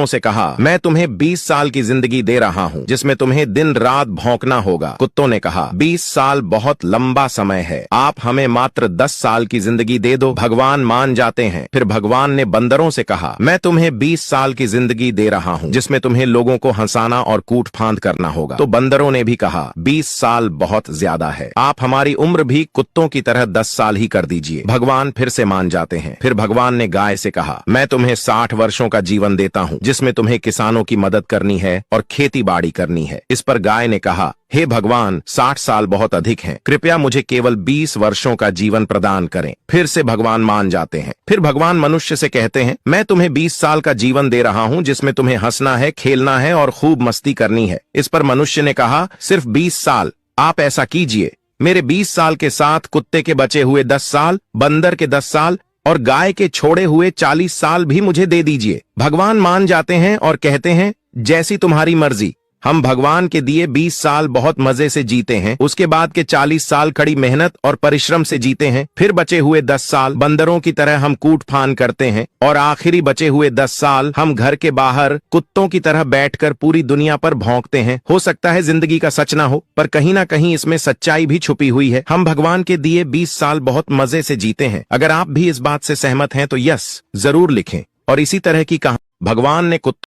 से कहा, मैं तुम्हें 20 साल की जिंदगी दे रहा हूँ जिसमें तुम्हें दिन रात भौंकना होगा। कुत्तों ने कहा, 20 साल बहुत लंबा समय है, आप हमें मात्र 10 साल की जिंदगी दे दो। भगवान मान जाते हैं। फिर भगवान ने बंदरों से कहा, मैं तुम्हें 20 साल की जिंदगी दे रहा हूँ जिसमें तुम्हें लोगों को हंसाना और कूट फांद करना होगा। तो बंदरों ने भी कहा, 20 साल बहुत ज्यादा है, आप हमारी उम्र भी कुत्तों की तरह 10 साल ही कर दीजिए। भगवान फिर से मान जाते हैं। फिर भगवान ने गाय से कहा, मैं तुम्हें 60 वर्षों का जीवन देता हूँ जिसमें तुम्हें किसानों की मदद करनी है और खेती बाड़ी करनी है। इस पर गाय ने कहा, हे भगवान, 60 साल बहुत अधिक हैं, कृपया मुझे केवल 20 वर्षों का जीवन प्रदान करें। फिर से भगवान मान जाते हैं। फिर भगवान मनुष्य से कहते हैं, मैं तुम्हें 20 साल का जीवन दे रहा हूं जिसमें तुम्हें हंसना है, खेलना है और खूब मस्ती करनी है। इस पर मनुष्य ने कहा, सिर्फ 20 साल, आप ऐसा कीजिए, मेरे 20 साल के साथ कुत्ते के बचे हुए 10 साल, बंदर के 10 साल और गाय के छोड़े हुए 40 साल भी मुझे दे दीजिए। भगवान मान जाते हैं और कहते हैं, जैसी तुम्हारी मर्जी। हम भगवान के दिए 20 साल बहुत मजे से जीते हैं, उसके बाद के 40 साल कड़ी मेहनत और परिश्रम से जीते हैं, फिर बचे हुए 10 साल बंदरों की तरह हम कूट फान करते हैं और आखिरी बचे हुए 10 साल हम घर के बाहर कुत्तों की तरह बैठकर पूरी दुनिया पर भौंकते हैं। हो सकता है जिंदगी का सच ना हो, पर कहीं ना कहीं इसमें सच्चाई भी छुपी हुई है। हम भगवान के दिए 20 साल बहुत मजे से जीते हैं। अगर आप भी इस बात से सहमत हैं तो यस जरूर लिखें। और इसी तरह की कहानी भगवान ने कुत्तों